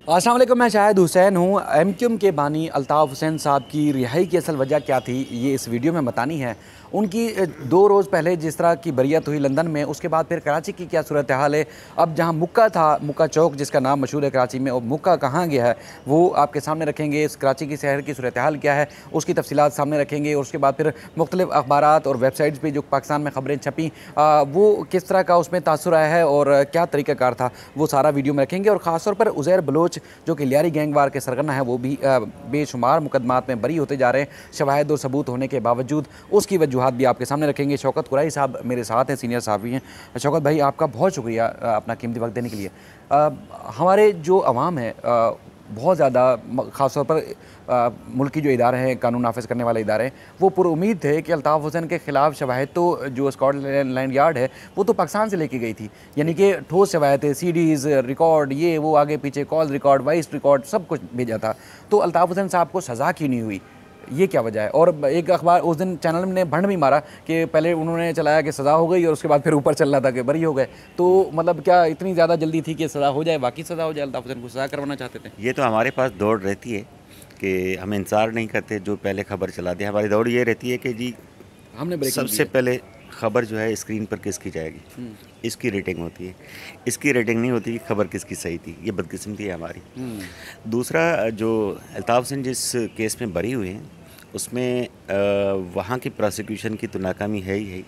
अस्सलाम वालेकुम, मैं शाहिद हुसैन हूँ। एमक्यूएम के बानी अल्ताफ़ हुसैन साहब की रिहाई की असल वजह क्या थी, ये इस वीडियो में बतानी है। उनकी 2 रोज़ पहले जिस तरह की बरियत हुई लंदन में, उसके बाद फिर कराची की क्या सूरत हाल है। अब जहाँ मुक्का था, मुक्का चौक जिसका नाम मशहूर है कराची में, और मुक्का कहाँ गया है वो आपके सामने रखेंगे। इस कराची की शहर की सूरत हाल क्या है उसकी तफसीलात सामने रखेंगे, और उसके बाद फिर मुख्तलिफ अखबारात और वेबसाइट्स पर जो पाकिस्तान में ख़बरें छपी वो किस तरह का उसमें तासुर आया है और क्या तरीक़ाकार था, वो सारा वीडियो में रखेंगे। और ख़ासतौर पर उज़ैर बलोच जो कि लियारी गैंगवार के सरगना है, वो भी बेशुमार मुकदमात में बरी होते जा रहे हैं शवाहिद और सबूत होने के बावजूद। उसकी वजूहात भी आपके सामने रखेंगे। शौकत कुरैशी साहब मेरे साथ हैं, सीनियर सहाफ़ी हैं। शौकत भाई, आपका बहुत शुक्रिया अपना कीमती वक्त देने के लिए। हमारे जो अवाम है बहुत ज़्यादा, ख़ास तौर पर मुल्क की जो इदारे हैं, कानून नाफिज करने वाले इदारे हैं, वो पुरुम्मीद थे कि अल्ताफ़ हुसैन के ख़िलाफ़ शवाहिद तो जो स्कॉटलैंड यार्ड है वो तो पाकिस्तान से लेके गई थी, यानी कि ठोस शवाहिद, सीडीज़, रिकॉर्ड, ये वो आगे पीछे कॉल रिकॉर्ड, वॉइस रिकॉर्ड, सब कुछ भेजा था। तो अल्ताफ़ हुसैन साहब को सज़ा क्यों नहीं हुई, ये क्या वजह है? और एक अखबार उस दिन चैनल ने भंड भी मारा कि पहले उन्होंने चलाया कि सज़ा हो गई और उसके बाद फिर ऊपर चल रहा था कि बरी हो गए। तो मतलब क्या इतनी ज़्यादा जल्दी थी कि सज़ा हो जाए, वाकई सज़ा हो जाए, अल्ताफ़ हुसैन को सज़ा करवाना चाहते थे? ये तो हमारे पास दौड़ रहती है कि हम इंतज़ार नहीं करते, जो पहले ख़बर चला दें। हमारी दौड़ ये रहती है कि जी हमने सबसे पहले ख़बर जो है स्क्रीन पर किसकी जाएगी, इसकी रेटिंग होती है। इसकी रेटिंग नहीं होती कि ख़बर किसकी सही थी। ये बदकिस्मती है हमारी। दूसरा, जो अल्ताफ़ हुसैन जिस केस में बरी हुए हैं उसमें वहाँ की प्रोसिक्यूशन की तो नाकामी है ही है,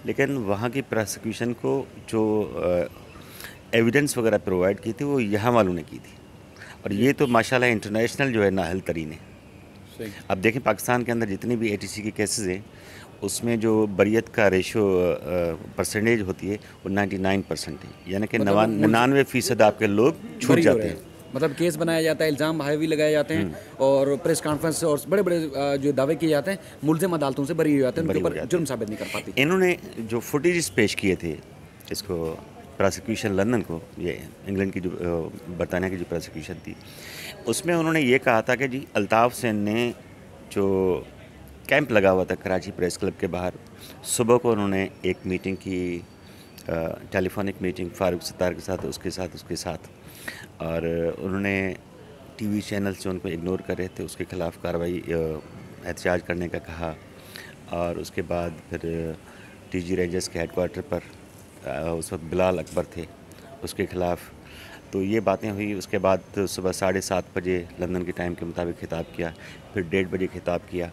लेकिन वहाँ की प्रोसिक्यूशन को जो एविडेंस वगैरह प्रोवाइड की थी वो यहाँ वालों ने की थी, और ये तो माशाल्लाह इंटरनेशनल जो है नाअहल तरीन है। अब देखें, पाकिस्तान के अंदर जितनी भी एटीसी के केसेस हैं उसमें जो बरियत का रेशो परसेंटेज होती है वो 99% है, यानी कि 99% आपके लोग छूट जाते हैं। मतलब केस बनाया जाता है, इल्ज़ाम हावी लगाए जाते हैं और प्रेस कॉन्फ्रेंस और बड़े बड़े जो दावे किए जाते हैं मुल्ज़िम अदालतों से बरी हो जाते हैं, उनके ऊपर जुर्म साबित नहीं कर पाती। इन्होंने जो फुटेज पेश किए थे इसको प्रोसिक्यूशन लंदन को, ये इंग्लैंड की जो बरतानिया की जो प्रोसिक्यूशन थी, उसमें उन्होंने ये कहा था कि जी अल्ताफ़ हुसैन ने जो कैंप लगा हुआ था कराची प्रेस क्लब के बाहर, सुबह को उन्होंने एक मीटिंग की, टेलीफोनिक मीटिंग फारूक सत्तार के साथ, उसके साथ, और उन्होंने टीवी चैनल से उनको इग्नोर कर रहे थे, उसके ख़िलाफ़ कार्रवाई एहतजाज करने का कहा। और उसके बाद फिर टीजी रेंजर्स के हेडक्वार्टर पर उस वक्त बिलाल अकबर थे, उसके ख़िलाफ़ तो ये बातें हुई। उसके बाद सुबह 7:30 बजे लंदन के टाइम के मुताबिक खिताब किया, फिर 1:30 बजे खिताब किया।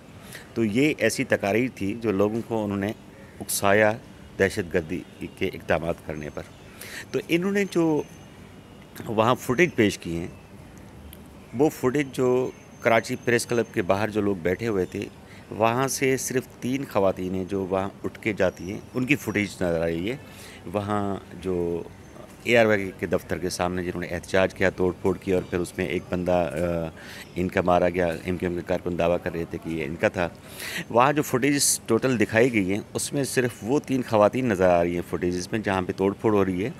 तो ये ऐसी तकारीर थी जो लोगों को उन्होंने उकसाया दहशतगर्दी के इक़दाम करने पर। तो इन्होंने जो वहाँ फुटेज पेश की हैं, वो फुटेज जो कराची प्रेस क्लब के बाहर जो लोग बैठे हुए थे, वहाँ से सिर्फ 3 ख़वातीन हैं जो वहाँ उठ के जाती हैं, उनकी फुटेज नज़र आई है। वहाँ जो एयरवे के दफ्तर के सामने जिन्होंने एहतजाज किया, तोड़ फोड़ की, और फिर उसमें एक बंदा इनका मारा गया। एमक्यूएम के कारकुन दावा कर रहे थे कि ये इनका था। वहाँ जो फुटेज टोटल दिखाई गई हैं उसमें सिर्फ वो 3 ख़वातीन नज़र आ रही हैं फुटेज में जहाँ पे तोड़ फोड़ हो रही है।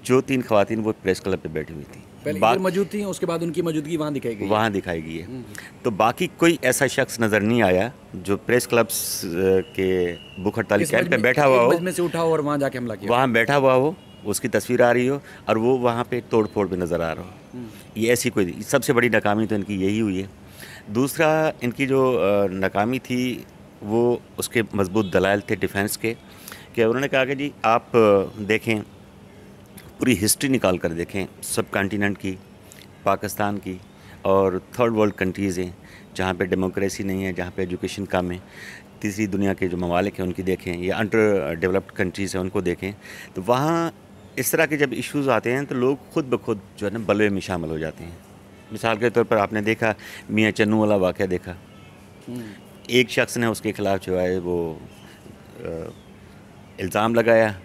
जो 3 ख़वातीन वो प्रेस क्लब पे बैठी हुई थी, पहले मौजूद थी, उसके बाद उनकी मौजूदगी वहाँ दिखाई गई है। तो बाकी कोई ऐसा शख्स नज़र नहीं आया जो प्रेस क्लब्स के भूख हड़ताली कैंप पे बैठा हुआ हो, में से उठा और वहाँ जाके हमला किया, वहाँ बैठा हुआ हो, उसकी तस्वीर आ रही हो और वो वहाँ पे तोड़ फोड़ पे नज़र आ रहा हो। ये ऐसी कोई सबसे बड़ी नाकामी तो इनकी यही हुई है। दूसरा, इनकी जो नाकामी थी वो उसके मजबूत दलाइल थे डिफेंस के, कि उन्होंने कहा कि जी आप देखें, पूरी हिस्ट्री निकाल कर देखें सब कॉन्टिनेंट की, पाकिस्तान की और थर्ड वर्ल्ड कंट्रीज़ हैं जहाँ पे डेमोक्रेसी नहीं है, जहाँ पे एजुकेशन कम है। तीसरी दुनिया के जो ममालिक हैं उनकी देखें, या अंडर डेवलप्ड कंट्रीज़ हैं उनको देखें, तो वहाँ इस तरह के जब इश्यूज़ आते हैं तो लोग खुद ब खुद जो है ना बलवे में शामिल हो जाते हैं। मिसाल के तौर पर आपने देखा मियाँ चन्नू वाला वाक़या देखा, एक शख्स ने उसके ख़िलाफ़ जो है वो इल्ज़ाम लगाया,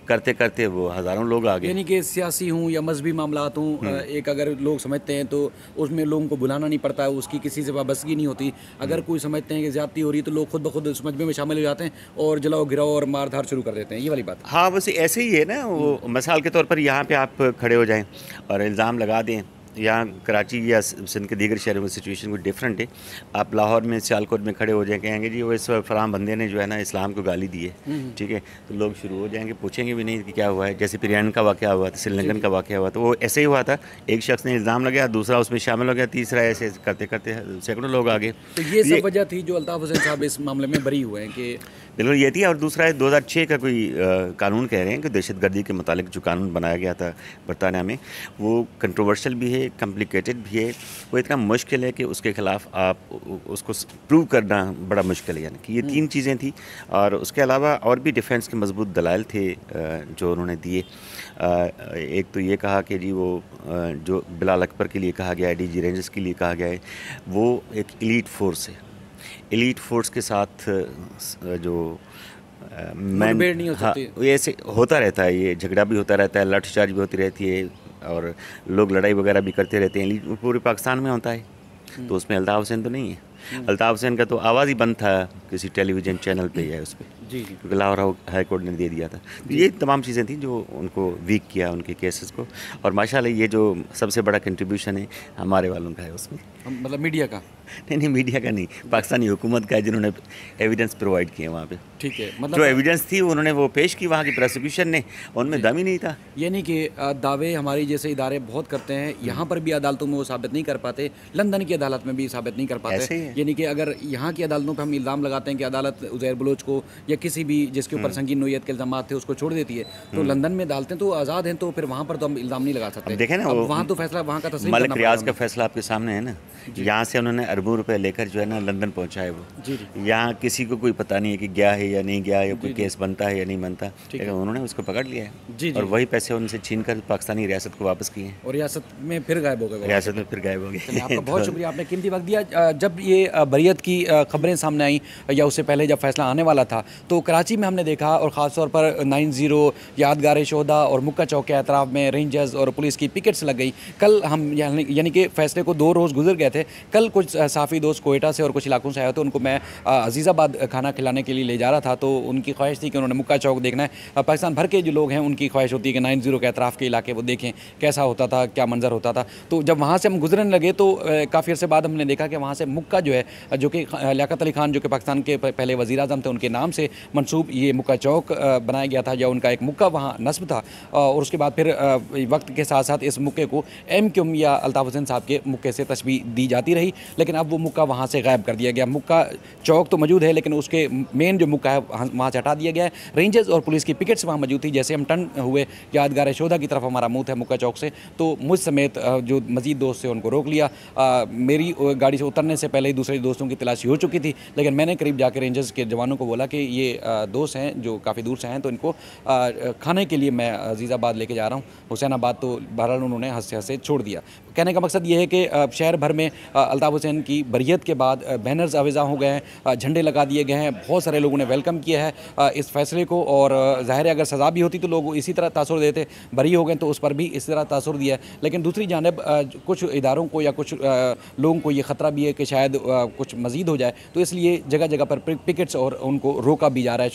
करते करते वो हज़ारों लोग आ गए। यानी कि सियासी हूँ या मजहबी मामलात हूँ, एक अगर लोग समझते हैं तो उसमें लोगों को बुलाना नहीं पड़ता है, उसकी किसी से वाबस्तगी नहीं होती। अगर कोई समझते हैं कि ज़्यादती हो रही है तो लोग खुद ब खुद उस मजमे में शामिल हो जाते हैं और जलाओ गिराओ और मार धार शुरू कर देते हैं। ये वाली बात। हाँ, बस ऐसे ही है ना। वो मिसाल के तौर पर यहाँ पे आप खड़े हो जाएं और इल्ज़ाम लगा दें यहाँ कराची या सिंध के दीगर शहरों में सिचुएशन कुछ डिफरेंट है। आप लाहौर में सियालकोट में खड़े हो जाए, कहेंगे जी वो इस फलां बंदे ने जो है ना इस्लाम को गाली दी है, ठीक है, तो लोग शुरू हो जाएंगे, पूछेंगे भी नहीं कि क्या हुआ है। जैसे पिरियान का वाक़या हुआ था, श्रीलंकन का वाक़या हुआ, तो वो ऐसे ही हुआ था, एक शख्स ने इल्ज़ाम लगाया, दूसरा उसमें शामिल हो गया, तीसरा ऐसे करते करते सैकड़ों लोग आ गए। तो ये सब वजह थी जो अल्ताफ़ हुसैन साहब इस मामले में बरी हुए हैं कि बिल्कुल ये थी। और दूसरा है 2006 का कोई कानून कह रहे हैं कि दहशतगर्दी के मुतालिक जो कानून बनाया गया था बरतानिया में, वो कंट्रोवर्शियल भी है, कॉम्प्लिकेटेड भी है, वो इतना मुश्किल है कि उसके ख़िलाफ़ आप उसको प्रूव करना बड़ा मुश्किल है। यानी कि ये 3 चीज़ें थी, और उसके अलावा और भी डिफेंस के मजबूत दलाइल थे जो उन्होंने दिए। एक तो ये कहा कि जी वो जो बिलाल अकबर के लिए कहा गया है, DG रेंजर्स के लिए कहा गया है, वो एक एलीट फोर्स है। एलीट फोर्स के साथ जो मुठभेड़ नहीं हो सकती। हाँ, ये ऐसे होता रहता है, ये झगड़ा भी होता रहता है, लाठीचार्ज भी होती रहती है, और लोग लड़ाई वगैरह भी करते रहते हैं। पूरे पाकिस्तान में होता है, तो उसमें अल्ताफ़ हुसैन तो नहीं है। अल्ताफ़ हुसैन का तो आवाज़ ही बंद था किसी टेलीविज़न चैनल पे या उस पर, जी क्योंकि लाहौर हाई कोर्ट ने दे दिया था। तो ये तमाम चीज़ें थी जो उनको वीक किया उनके केसेस को, और माशाल्लाह ये जो सबसे बड़ा कंट्रीब्यूशन है हमारे वालों का है उसमें। मतलब मीडिया का? नहीं, मीडिया का नहीं, पाकिस्तानी हुकूमत का है, जिन्होंने एविडेंस प्रोवाइड किए वहाँ पे। ठीक है, मतलब जो एविडेंस थी उन्होंने वो पेश की वहाँ की प्रोसिक्यूशन ने, उनमें दम ही नहीं था। यानी कि दावे हमारी जैसे इदारे बहुत करते हैं, यहाँ पर भी अदालतों में वो साबित नहीं कर पाते, लंदन की अदालत में भी साबित नहीं कर पाते। यानी कि अगर यहाँ की अदालतों पर हम इल्ज़ाम लगाते हैं कि अदालत उज़ैर बलोच को या किसी भी जिसके ऊपर संगीन नोयत के इल्ज़ाम थे उसको छोड़ देती है, तो लंदन में अदालतें तो आज़ाद हैं, तो फिर वहाँ पर तो हम इल्ज़ाम नहीं लगा सकते। देखें ना, वहाँ तो फैसला वहाँ का तस्लीम मलिक रियाज का फैसला आपके सामने है ना, यहाँ से उन्होंने अरबों रुपए लेकर जो है ना लंदन पहुँचा है वो। यहाँ किसी को कोई पता नहीं है कि गया है या नहीं गया, या कोई केस बनता है या नहीं बनता, लेकिन उन्होंने उसको पकड़ लिया है और वही पैसे उनसे छीन कर पाकिस्तानी रियासत को वापस किए हैं, और रियासत में फिर गायब हो गए। रियासत में फिर गायब हो गए। आपका बहुत शुक्रिया, आपने कीमती वक्त दिया। जब ये बरियत की खबरें सामने आई या उससे पहले जब फैसला आने वाला था, तो कराची में हमने देखा, और ख़ासतौर पर 90 यादगार शोहदा और मुक्का चौक के अतराफ में रेंजर्स और पुलिस की पिकेट्स लग गई। कल हम यानी कि फैसले को 2 रोज़ गुजर गए थे। कल कुछ साफ़ी दोस्त कोयटा से और कुछ इलाकों से आए थे, उनको मैं अजीज़ाबाद खाना खिलाने के लिए ले जा रहा था, तो उनकी ख्वाहिश थी कि उन्होंने मुक्का चौक देखना है। पाकिस्तान भर के जो लोग हैं उनकी ख्वाहिश होती है कि 90 के अतराफ़ के इलाके वो देखें कैसा होता था, क्या मंजर होता था। तो जब वहाँ से हम गुजरने लगे तो काफ़ी अर्से बाद हमने देखा कि वहाँ से मुक्का जो है, जो कि लियाकत अली खान जो कि पाकिस्तान के पहले वज़ीर-ए-आज़म थे, उनके नाम से मंसूब ये मुक्का चौक बनाया गया था, या उनका एक मुक्का वहाँ नस्ब था। और उसके बाद फिर वक्त के साथ साथ इस मुक्के को MQM या अल्ताफ़ हुसैन साहब के मुक्के से तशबीह दी जाती रही, लेकिन अब वो मुक्का वहाँ से गायब कर दिया गया। मुक्का चौक तो मौजूद है, लेकिन उसके मेन जो मुक्का है वहाँ से हटा दिया गया है। रेंजर्स और पुलिस की पिकेट्स वहाँ मौजूद थी। जैसे हम टर्न हुए यादगार शोधा की तरफ, हमारा मुँह है मुक्का चौक से, तो मुझ समेत जो मज़ीद दोस्त थे उनको रोक लिया। मेरी गाड़ी से उतरने से पहले ही दूसरे दोस्तों की तलाशी हो चुकी थी, लेकिन मैंने करीब जाकर रेंजर्स के जवानों को बोला कि ये दोस्त हैं जो काफ़ी दूर से हैं, तो इनको खाने के लिए मैं अजीज़ाबाद लेके जा रहा हूँ, हुसैनाबाद तो बहरहाल उन्होंने हंसे हंसे छोड़ दिया। कहने का मकसद ये है कि शहर भर में अल्ताफ़ हुसैन की बरियत के बाद बैनर्स अवेज़ा हो गए हैं, झंडे लगा दिए गए हैं, बहुत सारे लोगों ने वेलकम किया है इस फैसले को, और ज़ाहिर है अगर सज़ा भी होती तो लोग इसी तरह तासुर देते, बरी हो गए तो उस पर भी इस तरह तासुर दिया है। लेकिन दूसरी जानिब कुछ इदारों को या कुछ लोगों को ये ख़तरा भी है कि शायद कुछ मज़ीद हो जाए, तो इसलिए जगह जगह पर पिकेट्स और उनको रोका भी जा रहा है,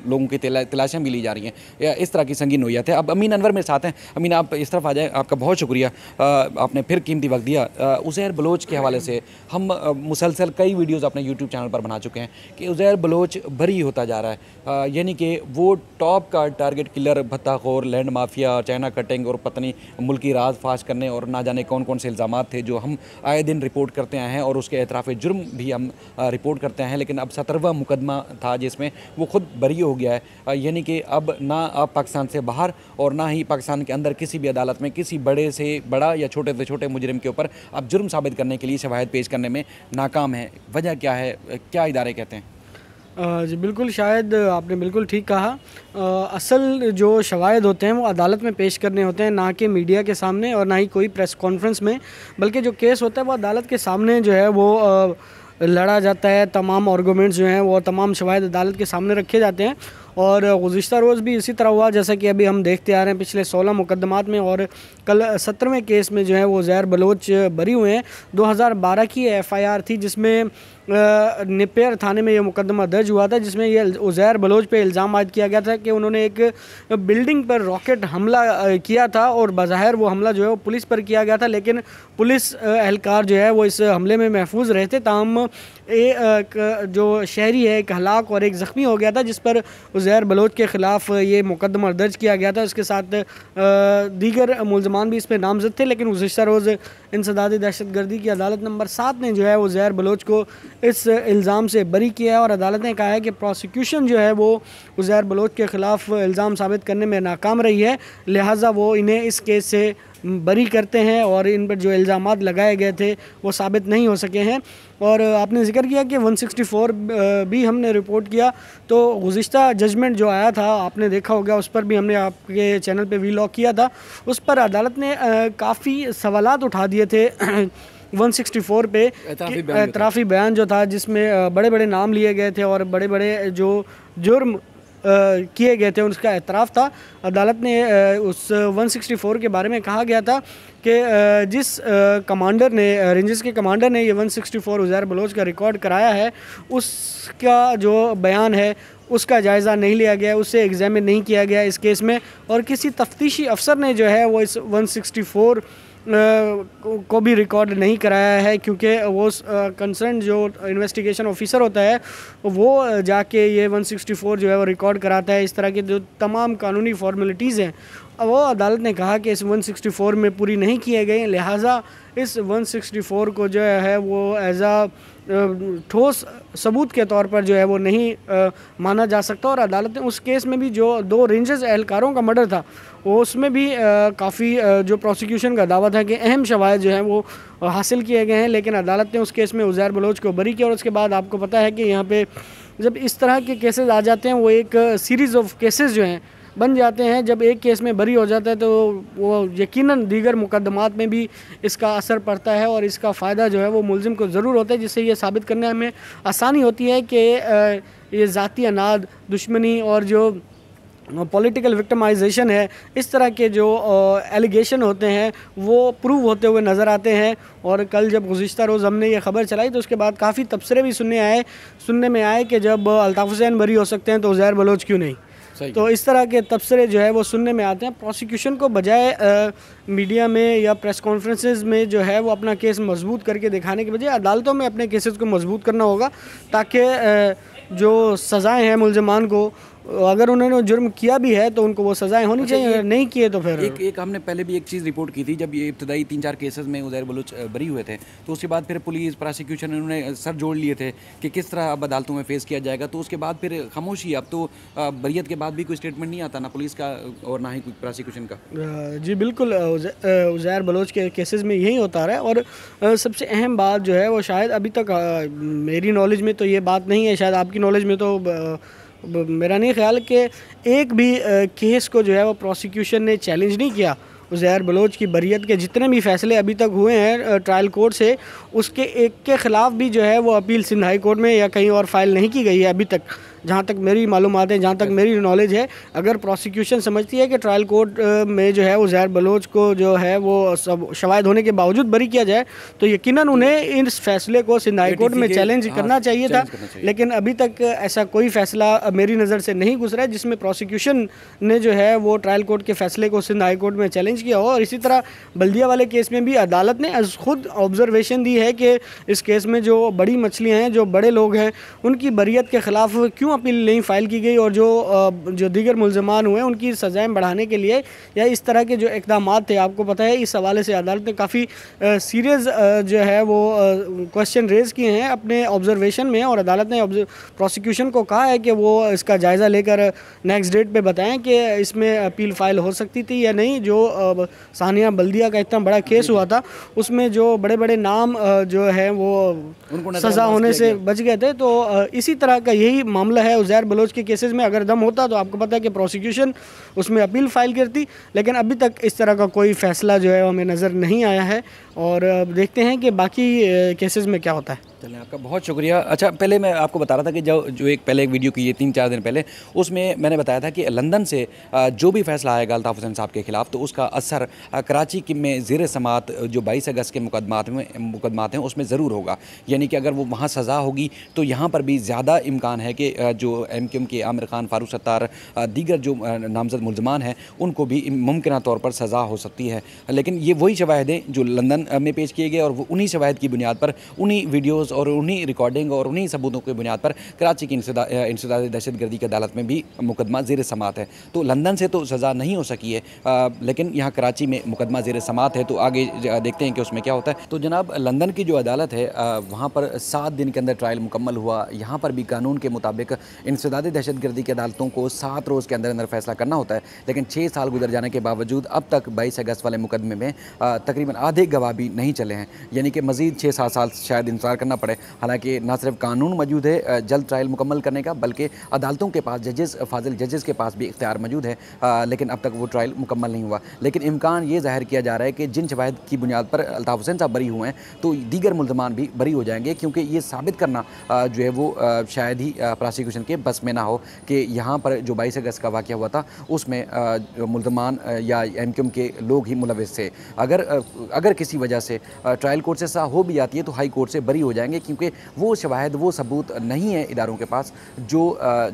लोगों की तलाशियाँ भी ली जा रही हैं। इस तरह की संगीन नोयत है। अब अमीन अनवर मेरे साथ हैं। अमीन, आप इस तरफ आ जाएँ। आपका बहुत शुक्रिया, आपने फिर कीमती वक्त दिया। उज़ैर बलोच के हवाले से हम मुसलसल कई वीडियोज़ अपने यूट्यूब चैनल पर बना चुके हैं कि उज़ैर बलोच बरी होता जा रहा है, यानी कि वो टॉप का टारगेट किलर, भत्ताखोर, लैंड माफिया, चाइना कटिंग और पत्नी मुल्की राज फाश करने और ना जाने कौन कौन से इल्ज़ाम थे जो हम आए दिन रिपोर्ट करते आए हैं, और उसके एतराफ़ जुर्म भी हम रिपोर्ट करते हैं। लेकिन अब 17वां मुकदमा था जिसमें वो खुद बरी हो गया है, यानी कि अब ना आप पाकिस्तान से बाहर और ना ही पाकिस्तान के अंदर किसी भी अदालत में किसी बड़े से बड़ा या छोटे से छोटे मुजरिम के ऊपर अब जुर्म साबित करने के लिए शवाहिद पेश करने में नाकाम है। वजह क्या है, क्या इदारे कहते हैं? जी बिल्कुल, शायद आपने बिल्कुल ठीक कहा। असल जो शवाहिद होते हैं वो अदालत में पेश करने होते हैं, ना कि मीडिया के सामने और ना ही कोई प्रेस कॉन्फ्रेंस में, बल्कि जो केस होता है वो अदालत के सामने जो है वो लड़ा जाता है। तमाम आर्गूमेंट्स जो हैं वो तमाम शवाहिद अदालत के सामने रखे जाते हैं, और गुज़िश्ता रोज़ भी इसी तरह हुआ, जैसा कि अभी हम देखते आ रहे हैं पिछले 16 मुकदमात में, और कल 17वें केस में जो है वो उज़ैर बलोच बरी हुए हैं। 2012 की FIR थी जिसमें नेपियर थाने में ये मुकदमा दर्ज हुआ था, जिसमें ये उज़ैर बलोच पे इल्ज़ाम आयद किया गया था कि उन्होंने एक बिल्डिंग पर रॉकेट हमला किया था और बज़ाहिर वो हमला जो है वो पुलिस पर किया गया था, लेकिन पुलिस एहलकार जो है वो इस हमले में महफूज रहे थे। ताहम जो शहरी है एक हलाक और एक ज़ख्मी हो गया था, जिस पर उज़ैर बलोच के ख़िलाफ़ ये मुकदमा दर्ज किया गया था। उसके साथ दीगर मुलज़मान भी इस पर नामज़द थे, लेकिन गुज़िश्ता रोज़ इंसदादी दहशतगर्दी की अदालत नंबर 7 ने जो है उज़ैर बलोच को इस इल्ज़ाम से बरी किया है और अदालत ने कहा है कि प्रोसिक्यूशन जो है वो उज़ैर बलोच के ख़िलाफ़ इल्ज़ाम साबित करने में नाकाम रही है, लिहाजा वो इन्हें इस केस से बरी करते हैं और इन पर जो इल्ज़ामात लगाए गए थे वो साबित नहीं हो सके हैं। और आपने जिक्र किया कि 164 भी हमने रिपोर्ट किया, तो गुज़िश्ता जजमेंट जो आया था आपने देखा होगा, उस पर भी हमने आपके चैनल पे वीलॉग किया था। उस पर अदालत ने काफ़ी सवालात उठा दिए थे 164 पे एतराफ़ी बयान जो था, जिसमें बड़े बड़े नाम लिए गए थे और बड़े बड़े जो जुर्म किए गए थे उसका एतराफ़ था। अदालत ने उस 164 के बारे में कहा गया था कि जिस कमांडर ने रेंजर्स के कमांडर ने ये 164 उज़ैर बलोच का रिकॉर्ड कराया है, उसका जो बयान है उसका जायज़ा नहीं लिया गया, उससे एग्ज़ामिन नहीं किया गया इस केस में, और किसी तफ्तीशी अफसर ने जो है वो इस 164 को भी रिकॉर्ड नहीं कराया है, क्योंकि वो कंसर्न जो इन्वेस्टिगेशन ऑफिसर होता है वो जाके ये 164 जो है वो रिकॉर्ड कराता है। इस तरह के जो तमाम कानूनी फॉर्मेलिटीज़ हैं वो अदालत ने कहा कि इस 164 में पूरी नहीं किए गए, लिहाजा इस 164 को जो है वो एज आ ठोस सबूत के तौर पर जो है वो नहीं माना जा सकता। और अदालत ने उस केस में भी जो 2 रेंजर्स एहलकारों का मर्डर था वो उसमें भी काफ़ी जो प्रोसिक्यूशन का दावा था कि अहम शवाहिद जो हैं वो हासिल किए गए हैं, लेकिन अदालत ने उस केस में उज़ैर बलोच को बरी किया। और उसके बाद आपको पता है कि यहाँ पे जब इस तरह के केसेस आ जाते हैं वो एक सीरीज़ ऑफ केसेस जो हैं बन जाते हैं। जब एक केस में बरी हो जाता है तो वो यकीनन दीगर मुकदमात में भी इसका असर पड़ता है और इसका फ़ायदा जो है वो मुलजिम को ज़रूर होता है, जिससे ये साबित करने में आसानी होती है कि ये ज़ाती अनाद, दुश्मनी और जो पॉलिटिकल विक्टिमाइजेशन है, इस तरह के जो एलिगेशन होते हैं वो प्रूव होते हुए नज़र आते हैं। और कल जब गुज़िश्ता रोज़ हमने ये ख़बर चलाई तो उसके बाद काफ़ी तबसरे भी सुनने में आए कि जब अल्ताफ़ हुसैन बरी हो सकते हैं तो उज़ैर बलोच क्यों नहीं। तो इस तरह के तबसरे जो है वो सुनने में आते हैं। प्रोसिक्यूशन को बजाय मीडिया में या प्रेस कॉन्फ्रेंसेस में जो है वो अपना केस मजबूत करके दिखाने के बजाय अदालतों में अपने केसेस को मजबूत करना होगा, ताकि जो सज़ाएं हैं मुलजमान को, अगर उन्होंने जुर्म किया भी है तो उनको वो सज़ाएं होनी चाहिए, अगर नहीं किए तो फिर एक हमने पहले भी एक चीज़ रिपोर्ट की थी, जब ये इब्तदाई 3-4 केसेस में उज़ैर बलोच बरी हुए थे तो उसके बाद फिर पुलिस प्रोसिक्यूशन इन्होंने सर जोड़ लिए थे कि किस तरह अब अदालतों में फेस किया जाएगा। तो उसके बाद फिर खामोशी, अब तो बरियत के बाद भी कोई स्टेटमेंट नहीं आता, ना पुलिस का और ना ही कोई प्रोसिक्यूशन का। जी बिल्कुल, उज़ैर बलोच के केसेस में यही होता रहा है। और सबसे अहम बात जो है वो शायद अभी तक मेरी नॉलेज में तो ये बात नहीं है, शायद आपकी नॉलेज में तो मेरा नहीं ख्याल कि एक भी केस को जो है वो प्रोसिक्यूशन ने चैलेंज नहीं किया। उज़ैर बलोच की बरियत के जितने भी फ़ैसले अभी तक हुए हैं ट्रायल कोर्ट से, उसके एक के ख़िलाफ़ भी जो है वो अपील सिंध हाई कोर्ट में या कहीं और फाइल नहीं की गई है अभी तक, जहाँ तक मेरी मालूमात है, जहाँ तक मेरी नॉलेज है। अगर प्रोसिक्यूशन समझती है कि ट्रायल कोर्ट में जो है उज़ैर बलोच को जो है वो सब शवाहिद होने के बावजूद बरी किया जाए तो यकीनन उन्हें इस फैसले को सिंध हाई कोर्ट में चैलेंज करना चाहिए था, लेकिन अभी तक ऐसा कोई फ़ैसला मेरी नज़र से नहीं गुजरा है जिसमें प्रोसिक्यूशन ने जो है वो ट्रायल कोर्ट के फ़ैसले को सिंध हाई कोर्ट में चैलेंज किया हो। और इसी तरह बल्दिया वाले केस में भी अदालत ने खुद ऑब्जर्वेशन दी है कि इस केस में जो बड़ी मछलियाँ हैं, जो बड़े लोग हैं, उनकी बरियत के ख़िलाफ़ क्यों अपील नहीं फ़ाइल की गई और जो दीगर मुलजमान हुए उनकी सज़ाएँ बढ़ाने के लिए या इस तरह के जो इक़दाम थे, आपको पता है इस हवाले से अदालत ने काफ़ी सीरियस जो है वो क्वेश्चन रेज़ किए हैं अपने ऑब्जर्वेशन में। और अदालत ने प्रोसिक्यूशन को कहा है कि वो इसका जायज़ा लेकर नेक्स्ट डेट पे बताएं कि इसमें अपील फ़ाइल हो सकती थी या नहीं। जो सानिया बल्दिया का इतना बड़ा केस हुआ था उसमें जो बड़े बड़े नाम जो है वो सज़ा होने से बच गए थे, तो इसी तरह का यही मामला है उज़ैर बलोच के केसेस में। अगर दम होता तो आपको पता है कि प्रोसिक्यूशन उसमें अपील फ़ाइल करती, लेकिन अभी तक इस तरह का कोई फ़ैसला जो है हमें नज़र नहीं आया है। और देखते हैं कि बाकी केसेस में क्या होता है। चलें, आपका बहुत शुक्रिया। अच्छा, पहले मैं आपको बता रहा था कि जो एक पहले एक वीडियो की है 3-4 दिन पहले, उसमें मैंने बताया था कि लंदन से जो भी फ़ैसला आएगा अल्ताफ़ हुसैन साहब के ख़िलाफ़, तो उसका असर कराची की में ज़ेर समात जो 22 अगस्त के मुकदमात हैं उसमें ज़रूर होगा। यानी कि अगर वो वहाँ सज़ा होगी तो यहाँ पर भी ज़्यादा इम्कान है कि जो MQM के आमिर खान, फारूक सत्तार, दीगर जो नामज़द मुल्ज़मान हैं उनको भी मुमकिना तौर पर सज़ा हो सकती है। लेकिन ये वही शवाहिद हैं जो लंदन में पेश किए गए और वो उन्हीं शवाहिद की बुनियाद पर, उन्हीं वीडियोज़ और उन्हीं रिकॉर्डिंग और उन्हीं सबूतों की बुनियाद पर कराची की इंसदाद दहशतगर्दी की अदालत में भी मुकदमा ज़ेर समात है। तो लंदन से तो सज़ा नहीं हो सकी है, लेकिन यहाँ कराची में मुकदमा ज़ेर समात है, तो आगे देखते हैं कि उसमें क्या होता है। तो जनाब, लंदन की जो अदालत है वहाँ पर 7 दिन के अंदर ट्रायल मुकम्मल हुआ। यहाँ पर भी कानून के मुताबिक इंसदाद दहशतगर्दी की अदालतों को 7 रोज़ के अंदर अंदर फैसला करना होता है, लेकिन 6 साल गुजर जाने के बावजूद अब तक 22 अगस्त वाले मुकदमे में तकरीबन आधे गवाह भी नहीं चले हैं। यानी कि मज़ीद 6-7 साल शायद इंतज़ार करना पड़े। हालांकि ना सिर्फ कानून मौजूद है जल्द ट्रायल मुकम्मल करने का, बल्कि अदालतों के पास फाजिल जजेस के पास भी इख्तियार मौजूद है, लेकिन अब तक वो ट्रायल मुकम्मल नहीं हुआ। लेकिन इम्कान ये ज़ाहिर किया जा रहा है कि जिन शवाहिद की बुनियाद पर अल्ताफ़ हुसैन साहब बरी हुए हैं तो दीगर मुल्ज़मान भी बरी हो जाएंगे, क्योंकि ये साबित करना जो है वो शायद ही प्रोसिक्यूशन के बस में ना हो कि यहाँ पर जो 22 अगस्त का वाक़या हुआ था उसमें मुल्ज़मान या MQM के लोग ही मुलविस थे। अगर किसी वजह से ट्रायल कोर्ट से हो भी जाती है तो हाई कोर्ट से बरी हो जाएंगे, क्योंकि वो शवाहिद, वो सबूत नहीं है इदारों के पास जो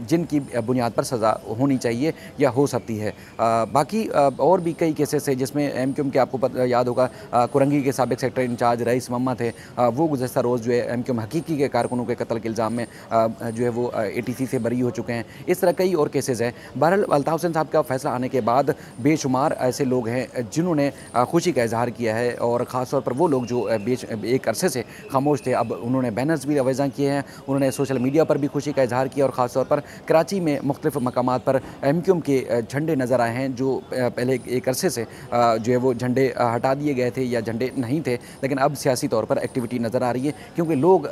जिनकी बुनियाद पर सज़ा होनी चाहिए या हो सकती है। बाकी और भी कई केसेस है जिसमें MQM के, आपको याद होगा, कुरंगी के साबिक सेक्टर इंचार्ज रईस मोहम्मद थे, वो गुज़श्ता रोज़ जो है MQM हकीकी के कारकुनों के कत्ल के इल्ज़ाम में जो है वो ATC से बरी हो चुके हैं। इस तरह कई और केसेस हैं। बहरहाल अल्ताफ़ हुसैन साहब का फ़ैसला आने के बाद बेशुमार ऐसे लोग हैं जिन्होंने खुशी का इजहार किया है, और ख़ास तौर पर वो लोग जो एक अरसे से खामोश थे, अब उन्होंने बैनर्स भी अवेज़ा किए हैं, उन्होंने सोशल मीडिया पर भी खुशी का इजहार किया, और ख़ास तौर पर कराची में मुख्तलिफ़ मकामात पर MQM के झंडे नज़र आए हैं, जो पहले एक अरसे से जो है वो झंडे हटा दिए गए थे या झंडे नहीं थे, लेकिन अब सियासी तौर पर एक्टिविटी नज़र आ रही है, क्योंकि लोग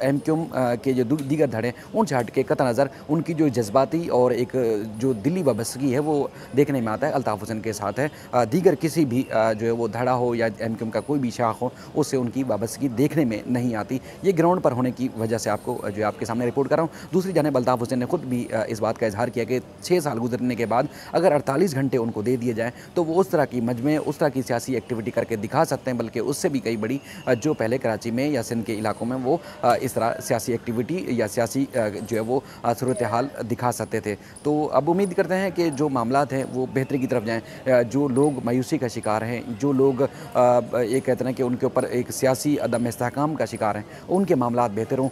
MQM के जो दीगर धड़े उनसे हट के कतई नज़र उनकी जो जज्बाती और एक जो दिली वाबस्तगी है वो देखने में आता है अल्ताफ़ हुसैन के साथ है। दीगर किसी भी जो है वो धड़ा हो या MQM का कोई भी शाख हो, उससे उनकी वाबस्तगी देखने में नहीं आती। ये ग्राउंड पर होने की वजह से आपको जो आपके सामने रिपोर्ट कर रहा हूँ। दूसरी जानिब अल्ताफ़ हुसैन ने खुद भी इस बात का इजहार किया कि 6 साल गुजरने के बाद अगर 48 घंटे उनको दे दिए जाएँ तो वो उस तरह की मजमे, उस तरह की सियासी एक्टिविटी करके दिखा सकते हैं, बल्कि उससे भी कई बड़ी जो पहले कराची में या सिंध के इलाकों में वो इस तरह सियासी एक्टिविटी या सियासी जो है वो सूरत हाल दिखा सकते थे। तो अब उम्मीद करते हैं कि जो मामलात हैं वो बेहतरी की तरफ जाएँ। जो लोग मायूसी का शिकार हैं, जो लोग ये कहते हैं कि उनके ऊपर एक सियासी अदम इस्तेहकाम का शिकार हैं, उनके मामलात बेहतर हों।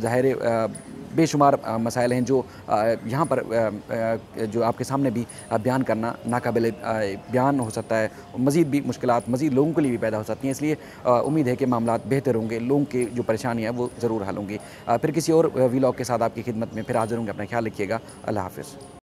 ज़ाहिर बेशुमार मसाइल हैं जो यहाँ पर जो आपके सामने भी बयान करना नाकाबिल बयान हो सकता है। मज़ीद भी मुश्किलात मज़ीद लोगों के लिए भी पैदा हो सकती हैं, इसलिए उम्मीद है कि मामलात बेहतर होंगे, लोगों की जो परेशानियाँ हैं वो ज़रूर हल होंगी। फिर किसी और व्लॉग के साथ आपकी खिदमत में फिर हाज़िर होंगे। अपना ख्याल रखिएगा। अल्लाह हाफ़िज़।